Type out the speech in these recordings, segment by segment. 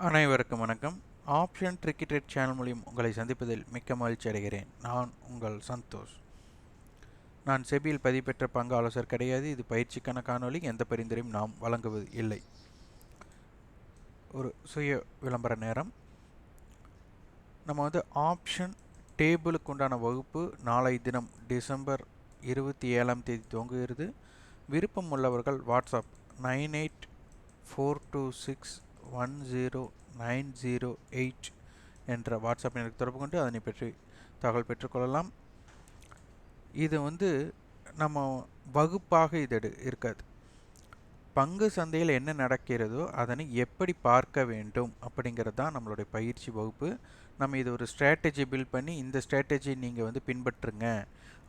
அனைவருக்கும் வணக்கம். Option tricky trade channel மூலியம் உங்களை சந்திப்பதில் மிக்க மகிழ்ச்சி அடைகிறேன். நான் உங்கள் சந்தோஷ். நான் செபியில் பதிவு பெற்ற பங்கு ஆலோசகர் கிடையாது. இது பயிற்சிக்கான காணொளி. எந்த பரிந்துரையும் நாம் வழங்குவது இல்லை. ஒரு சுய விளம்பர நேரம். நம்ம ஆப்ஷன் டேபிளுக்கு உண்டான வகுப்பு நாளை தினம் டிசம்பர் 27ஆம் தேதி துவங்குகிறது. விருப்பம் உள்ளவர்கள் வாட்ஸ்அப் 9842610908 என்ற வாட்ஸ்அப் எனக்கு தொடர்பு கொண்டு அதனை பற்றி தகவல் பெற்றுக்கொள்ளலாம். இது நம்ம வகுப்பாக இது இருக்காது. பங்கு சந்தையில் என்ன நடக்கிறதோ அதனை எப்படி பார்க்க வேண்டும் அப்படிங்கிறது தான் நம்மளுடைய பயிற்சி வகுப்பு. நம்ம இது ஒரு ஸ்ட்ராட்டஜி பில்ட் பண்ணி இந்த ஸ்ட்ராட்டஜி நீங்கள் பின்பற்றுங்க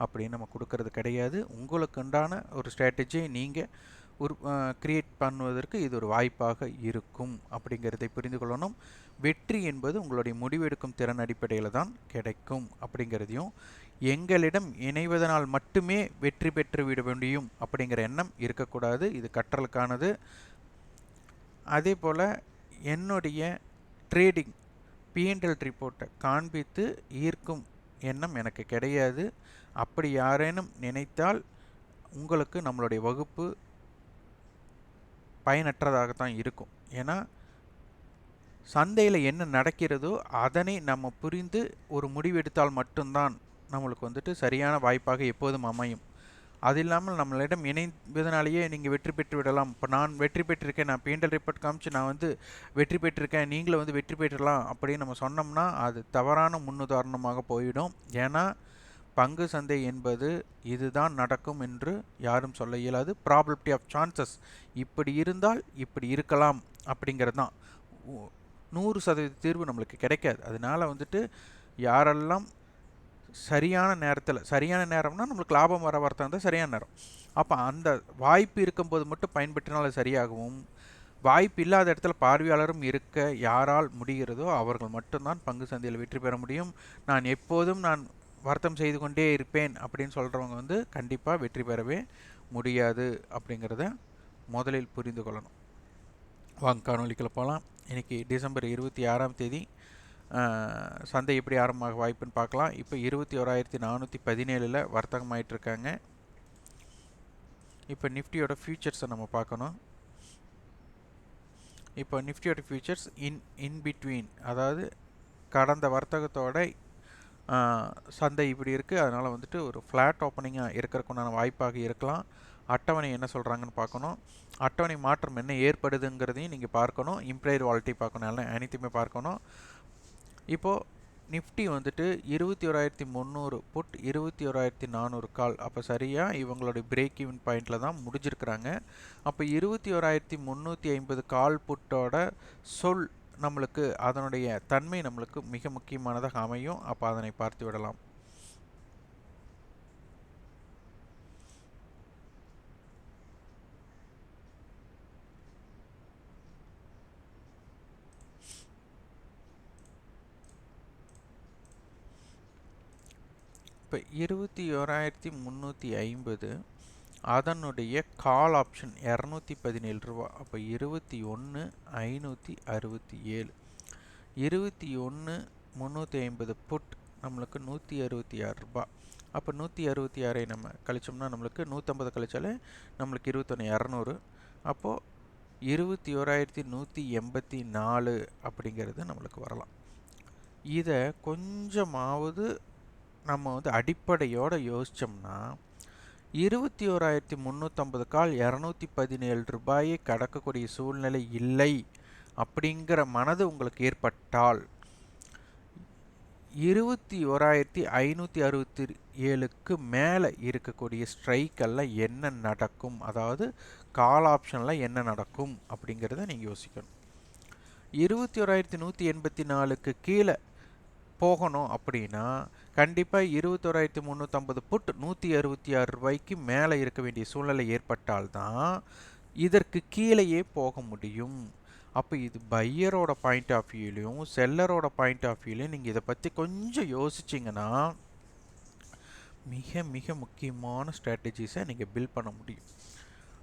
அப்படின்னு நம்ம கொடுக்கறது கிடையாது. உங்களுக்கு உண்டான ஒரு ஸ்ட்ராட்டஜியை நீங்கள் கிரியேட் பண்ணுவதற்கு இது ஒரு வாய்ப்பாக இருக்கும் அப்படிங்கிறதை புரிந்து கொள்ளணும். வெற்றி என்பது உங்களுடைய முடிவெடுக்கும் திறன் அடிப்படையில் தான் கிடைக்கும் அப்படிங்கிறதையும், எங்களிடம் இணைவதனால் மட்டுமே வெற்றி பெற்று விட முடியும் அப்படிங்கிற எண்ணம் இருக்கக்கூடாது. இது கற்றலுக்கானது. அதே போல் என்னுடைய ட்ரேடிங் P&L ரிப்போர்ட்டை காண்பித்து ஈர்க்கும் எண்ணம் எனக்கு கிடையாது. அப்படி யாரேனும் நினைத்தால் உங்களுக்கு நம்மளுடைய வகுப்பு பயனற்றதாகத்தான் இருக்கும். ஏன்னா சந்தையில் என்ன நடக்கிறதோ அதனை நம்ம புரிந்து ஒரு முடிவெடுத்தால் மட்டும்தான் நம்மளுக்கு சரியான வாய்ப்பாக எப்போதும் அமையும். அது இல்லாமல் நம்மளிடம் இணைவதனாலேயே நீங்கள் வெற்றி பெற்று விடலாம். இப்போ நான் வெற்றி பெற்றிருக்கேன், நான் P&L ரிப்போர்ட் காமிச்சு நான் வெற்றி பெற்றிருக்கேன், நீங்களும் வெற்றி பெற்றலாம் அப்படின்னு நம்ம சொன்னோம்னா அது தவறான முன்னுதாரணமாக போயிடும். ஏன்னா பங்கு சந்தை என்பது இதுதான் நடக்கும் என்று யாரும் சொல்ல இயலாது. ப்ராபபிலிட்டி ஆஃப் சான்சஸ், இப்படி இருந்தால் இப்படி இருக்கலாம் அப்படிங்கிறது தான். 100% தீர்வு நம்மளுக்கு கிடைக்காது. அதனால் யாரெல்லாம் சரியான நேரத்தில், சரியான நேரம்னா நம்மளுக்கு லாபம் வர வார்த்தை சரியான நேரம், அப்போ அந்த வாய்ப்பு இருக்கும்போது மட்டும் பயன்பற்றினால் அது சரியாகவும், வாய்ப்பு இல்லாத இடத்துல பார்வையாளரும் இருக்க யாரால் முடிகிறதோ அவர்கள் மட்டும்தான் பங்கு சந்தையில் வெற்றி பெற முடியும். நான் எப்போதும் வர்த்தம் செய்து கொண்டே இருப்பேன் அப்படின்னு சொல்கிறவங்க கண்டிப்பாக வெற்றி பெறவே முடியாது அப்படிங்கிறத முதலில் புரிந்து கொள்ளணும். வாங்க காணொலிக்குள்ள போகலாம். இன்றைக்கி டிசம்பர் 26ஆம் தேதி. சந்தை எப்படி ஆரம்பமாக வாய்ப்புன்னு பார்க்கலாம். இப்போ 21,417 வர்த்தகம் ஆகிட்டுருக்காங்க. இப்போ நிஃப்டியோட ஃபியூச்சர்ஸை நம்ம பார்க்கணும். இப்போ நிஃப்டியோட ஃபியூச்சர்ஸ் இன் பிட்வீன், அதாவது கடந்த வர்த்தகத்தோட சந்தை இப்படி இருக்குது. அதனால் ஒரு ஃப்ளாட் ஓப்பனிங்காக இருக்கிறதுக்குண்டான வாய்ப்பாக இருக்கலாம். அட்டவணை என்ன சொல்கிறாங்கன்னு பார்க்கணும். அட்டவணை மாற்றம் என்ன ஏற்படுதுங்கிறதையும் நீங்கள் பார்க்கணும். இம்ப்ளைடு வாலிட்டி பார்க்கணும், எல்லாம் அனைத்துமே பார்க்கணும். இப்போது நிஃப்டி 21,300 புட், 21,400 கால். அப்போ சரியாக இவங்களுடைய பிரேக் ஈவன் பாயிண்டில் தான் முடிஞ்சிருக்கிறாங்க. அப்போ 21,350 கால் புட்டோட நம்மளுக்கு அதனுடைய தன்மை நம்மளுக்கு மிக முக்கியமானதாக அமையும். அப்போ அதனை பார்த்து விடலாம். இப்போ 21,350 அதனுடைய கால் ஆப்ஷன் 217 ரூபா. அப்போ 21,567, 21,350 புட் நம்மளுக்கு 166 ரூபா. அப்போ 166 நம்ம கழிச்சோம்னா நம்மளுக்கு 150 கழிச்சாலே நம்மளுக்கு 21,200. அப்போது 21,184 அப்படிங்கிறது நம்மளுக்கு வரலாம். இதை கொஞ்சமாவது நம்ம அடிப்படையோடு யோசித்தோம்னா 21,350 கால் 217 ரூபாயை கடக்கக்கூடிய சூழ்நிலை இல்லை அப்படிங்கிற மனது உங்களுக்கு ஏற்பட்டால் 21,567க்கு மேலே இருக்கக்கூடிய ஸ்ட்ரைக்கெல்லாம் என்ன நடக்கும், அதாவது கால் ஆப்ஷனில் என்ன நடக்கும் அப்படிங்கிறத நீங்கள் யோசிக்கணும். 21,184க்கு கீழே போகணும் அப்படின்னா கண்டிப்பாக 21,350 புட் 166 ரூபாய்க்கு மேலே இருக்க வேண்டிய சூழ்நிலை ஏற்பட்டால்தான் இதற்கு கீழேயே போக முடியும். அப்போ இது பையரோட பாயிண்ட் ஆஃப் வியூலையும் செல்லரோட பாயிண்ட் ஆஃப் வியூலையும் நீங்கள் இதை பற்றி கொஞ்சம் யோசிச்சிங்கன்னா மிக மிக முக்கியமான ஸ்ட்ராட்டஜிஸை நீங்கள் பில்ட் பண்ண முடியும்.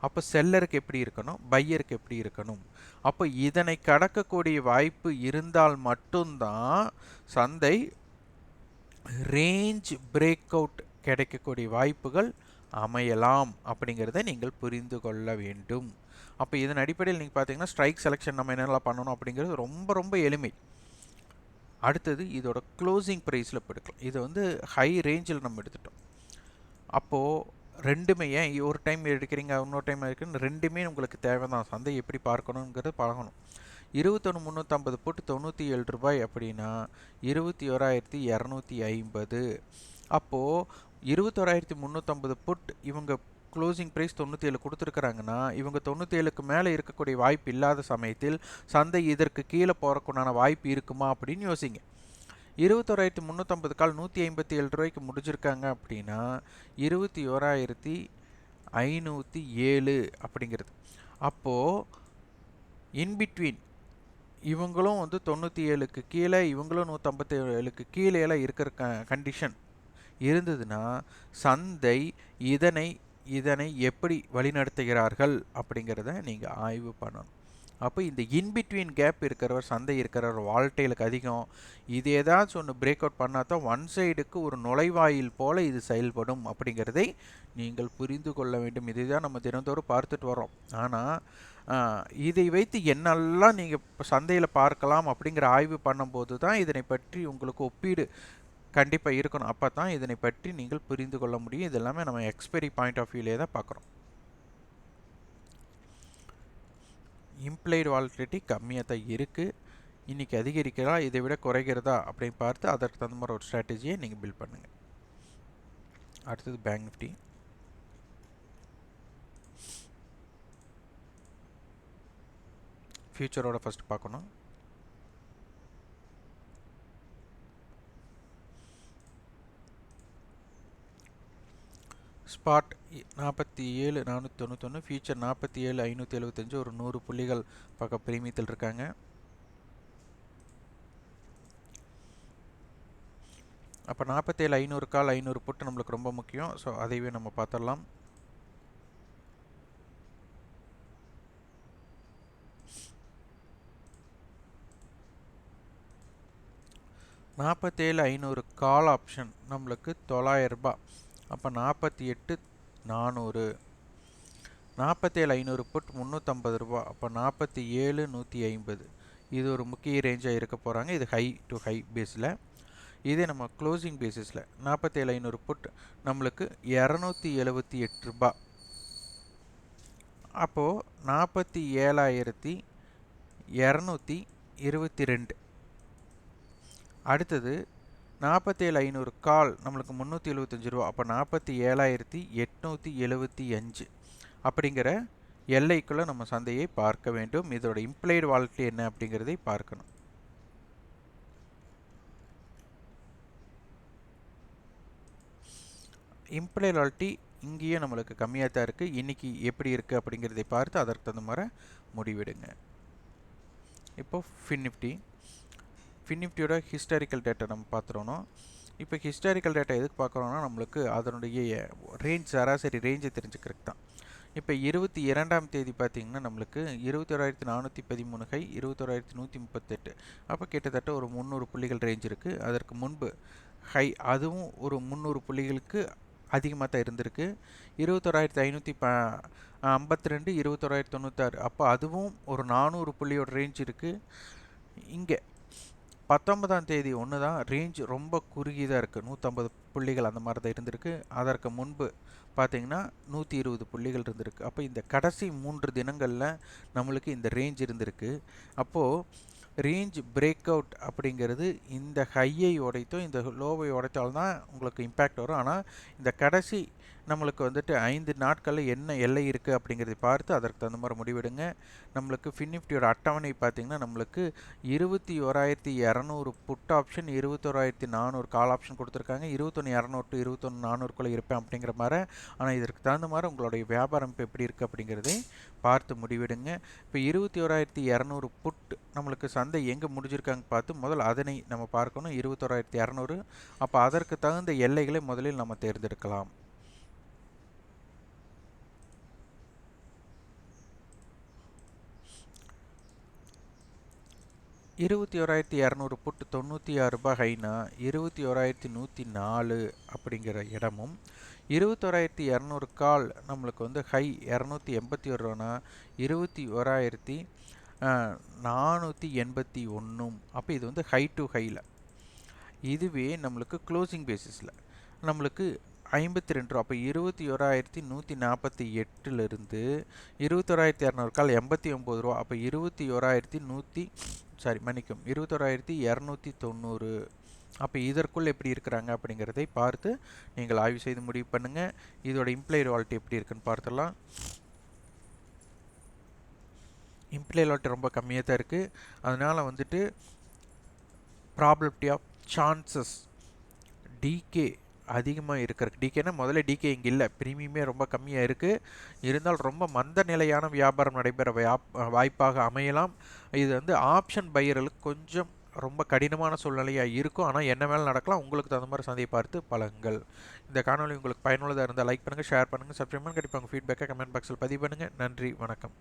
அப்போ செல்லருக்கு எப்படி இருக்கணும், பையருக்கு எப்படி இருக்கணும். அப்போ இதனை கடக்கக்கூடிய வாய்ப்பு இருந்தால் மட்டும்தான் சந்தை ரேஞ்ச் பிரேக் அவுட் கிடைக்கக்கூடிய வாய்ப்புகள் அமையலாம் அப்படிங்கிறத நீங்கள் புரிந்து கொள்ள வேண்டும். அப்போ இதன் அடிப்படையில் நீங்கள் பார்த்தீங்கன்னா ஸ்ட்ரைக் செலெக்ஷன் நம்ம என்னெல்லாம் பண்ணணும் அப்படிங்கிறது ரொம்ப ரொம்ப எளிமை. அடுத்தது இதோட க்ளோசிங் ப்ரைஸில் எடுக்கலாம். இதை வந்து ஹை ரேஞ்சில் நம்ம எடுத்துட்டோம். அப்போது ரெண்டுமே ஏன் ஒரு டைம் எடுக்கிறீங்க இன்னொரு டைம் எடுக்கிறீங்க, ரெண்டுமே உங்களுக்கு தேவை தான். சந்தை எப்படி பார்க்கணுங்கிறது பழகணும். 21,350 போட்டு 97 ரூபாய் அப்படின்னா 21,250. அப்போது 21,350 புட் இவங்க க்ளோசிங் ப்ரைஸ் 97 கொடுத்துருக்குறாங்கன்னா இவங்க 97க்கு மேலே இருக்கக்கூடிய வாய்ப்பு இல்லாத சமயத்தில் சந்தை இதற்கு கீழே போகிறக்குண்டான வாய்ப்பு இருக்குமா அப்படின்னு யோசிங்க. 21,350 கால் 157 ரூபாய்க்கு முடிஞ்சிருக்காங்க அப்படின்னா 21,507 அப்படிங்கிறது. அப்போது இன்பிட்வீன் இவங்களும் வந்து 97க்கு கீழே இவங்களும் 157க்கு கீழே இருக்கிற கண்டிஷன் இருந்ததுன்னா சந்தை இதனை எப்படி வழிநடத்துகிறார்கள் அப்படிங்கிறத நீங்கள் ஆய்வு பண்ணணும். அப்போ இந்த இன்பிட்வீன் கேப் இருக்கிறவர் சந்தை இருக்கிறவர் வால்டைலுக்கு அதிகம். இது ஏதாச்சும் ஒன்று பிரேக் அவுட் பண்ணால் தான் ஒன் சைடுக்கு ஒரு நுழைவாயில் போல் இது செயல்படும் அப்படிங்கிறதை நீங்கள் புரிந்து கொள்ள வேண்டும். இதுதான் நம்ம தினந்தோறும் பார்த்துட்டு வரோம். ஆனால் இதை வைத்து என்னெல்லாம் நீங்கள் சந்தையில் பார்க்கலாம் அப்படிங்கிற ஆய்வு பண்ணும்போது தான் இதனை பற்றி உங்களுக்கு ஒப்பீடு கண்டிப்பாக இருக்கணும். அப்போ தான் இதனை பற்றி நீங்கள் புரிந்து கொள்ள முடியும். இது எல்லாமே நம்ம எக்ஸ்பெரி பாயிண்ட் ஆஃப் வியூலே தான் பார்க்குறோம். இம்ப்ளைடு வாலட்டிலிட்டி கம்மியாக தான் இருக்குது. இன்றைக்கி அதிகரிக்கிறதா இதை விட குறைகிறதா அப்படின்னு பார்த்து அதற்கு தகுந்த மாதிரி ஒரு ஸ்ட்ராட்டஜியை நீங்கள் பில்ட் பண்ணுங்கள். அடுத்தது பேங்க் நிஃப்டி. ஃபியூச்சரோட ஃபஸ்ட் பார்க்கணும். ஸ்பாட் 47,491, ஃபியூச்சர் 47,575, ஒரு 100 புள்ளிகள் பக்கம் பிரீமியத்தில் இருக்காங்க. அப்போ 47,500 கால் 500 புட்டு நம்மளுக்கு ரொம்ப முக்கியம். ஸோ அதைவே நம்ம பார்த்துடலாம். $47,500 கால் ஆப்ஷன் நம்மளுக்கு 900 ரூபாய். அப்போ 48,400. 47,500 புட் 350 ரூபா. அப்போ 47,150. இது ஒரு முக்கிய ரேஞ்சாக இருக்க போகிறாங்க. இது ஹை டு ஹை பேஸில். இதே நம்ம க்ளோசிங் பேசிஸில் 47,500 புட் நம்மளுக்கு 278 ரூபா. அப்போது 47,222. அடுத்தது 47,500 கால் நம்மளுக்கு 375 ரூபா. அப்போ 47,875 அப்படிங்கிற எல்லைக்குள்ளே நம்ம சந்தையை பார்க்க வேண்டும். இதோட இம்ப்ளைடு வாலட்டிலிட்டி என்ன அப்படிங்கிறதை பார்க்கணும். இம்ப்ளைடு வாலட்டிலிட்டி இங்கேயும் நம்மளுக்கு கம்மியாக தான் இருக்குது. இன்றைக்கி எப்படி இருக்குது அப்படிங்கிறதை பார்த்து அதற்கு தகுந்த மாதிரி முடிவெடுங்க. இப்போது ஃபின்னிஃப்டியோட ஹிஸ்டாரிக்கல் டேட்டா நம்ம பார்த்துருவோம். இப்போ ஹிஸ்டாரிக்கல் டேட்டா எதுக்கு பார்க்குறோன்னா நம்மளுக்கு அதனுடைய ரேஞ்ச் சராசரி ரேஞ்சை தெரிஞ்சுக்கிறதுக்கு தான். இப்போ 22ஆம் தேதி பார்த்திங்கன்னா நம்மளுக்கு 21,413 ஹை, 21,138. அப்போ கிட்டத்தட்ட ஒரு 300 புள்ளிகள் ரேஞ்ச் இருக்குது. அதற்கு முன்பு ஹை அதுவும் ஒரு 300 புள்ளிகளுக்கு அதிகமாக தான் இருந்திருக்கு. 21,552, 21,096. அப்போ அதுவும் ஒரு 400 புள்ளியோட ரேஞ்ச் இருக்குது. இங்கே 19ஆம் தேதி ஒன்று தான் ரேஞ்ச் ரொம்ப குறுகியதாக இருக்குது. 150 புள்ளிகள் அந்த மாதிரி தான் இருந்திருக்கு. அதற்கு முன்பு பார்த்திங்கன்னா 120 புள்ளிகள் இருந்திருக்கு. அப்போ இந்த கடைசி 3 தினங்களில் நம்மளுக்கு இந்த ரேஞ்ச் இருந்திருக்கு. அப்போது ரேஞ்ச் பிரேக் அவுட் அப்படிங்கிறது இந்த ஹையை உடைத்தோ இந்த லோவை உடைத்தால்தான் உங்களுக்கு இம்பேக்ட் வரும். ஆனால் இந்த கடைசி நம்மளுக்கு வந்துட்டு 5 நாட்களில் என்ன எல்லை இருக்குது அப்படிங்கிறத பார்த்து அதற்கு தகுந்த மாதிரி முடிவெடுங்க. நம்மளுக்கு ஃபின்னிஃப்டியோட அட்டவணை பார்த்திங்கன்னா நம்மளுக்கு 21,200 புட் ஆப்ஷன், 21,400 கால் ஆப்ஷன் கொடுத்துருக்காங்க. 21,200 to 21,400 இருப்பேன் அப்படிங்கிற மாதிரி. ஆனால் இதற்கு தகுந்த மாதிரி உங்களுடைய வியாபாரம் இப்போ எப்படி இருக்குது அப்படிங்கிறதை பார்த்து முடிவெடுங்க. இப்போ 21,200 புட் நம்மளுக்கு சந்தை எங்கே முடிஞ்சிருக்காங்க பார்த்து முதல்ல அதனை நம்ம பார்க்கணும். 21,200. அப்போ அதற்கு தகுந்த எல்லைகளை முதலில் நம்ம தேர்ந்தெடுக்கலாம். 21,200 புட் ₹96 ஹைனா 21,104 அப்படிங்கிற இடமும், 21,200 கால் நம்மளுக்கு வந்து ஹை 281 ரூபானா 21,481. அப்போ இது வந்து ஹை டு ஹையில். இதுவே நம்மளுக்கு க்ளோசிங் பேசிஸில் நம்மளுக்கு 52 ரூபா. அப்போ 21,148லிருந்து 21,200 கால் 89 ரூபா. அப்போ 21,290. அப்போ இதற்குள் எப்படி இருக்கிறாங்க அப்படிங்கிறதை பார்த்து நீங்கள் ஆய்வு செய்து முடிவு பண்ணுங்கள். இதோட இம்ப்ளைடு வால்யூட்டி எப்படி இருக்குன்னு பார்த்துடலாம். இம்ப்ளைடு வால்யூட்டி ரொம்ப கம்மியாக தான் இருக்குது. அதனால் வந்துட்டு ப்ராபபிலிட்டி ஆஃப் சான்சஸ் டிகே அதிகமாக இருக்கிறது. டிகேனா முதல்ல டிகே இங்கே இல்லை, ப்ரீமியமே ரொம்ப கம்மியாக இருக்குது. இருந்தால் ரொம்ப மந்த நிலையான வியாபாரம் நடைபெற வாய்ப்பாக அமையலாம். இது வந்து ஆப்ஷன் பையர்களுக்கு கொஞ்சம் ரொம்ப கடினமான சூழ்நிலையாக இருக்கும். ஆனால் என்ன வேலை நடக்கலாம், உங்களுக்கு தகுந்த மாதிரி சந்தையை பார்த்து பழகுங்கள். இந்த காணொலி உங்களுக்கு பயனுள்ளதாக இருந்தால் லைக் பண்ணுங்கள், ஷேர் பண்ணுங்கள், சப்ஸ்கிரைப் பண்ணுங்கள். கண்டிப்பாக உங்கள் ஃபீட்பேக்கை கமெண்ட் பாக்ஸில் பதிவு பண்ணுங்கள். நன்றி, வணக்கம்.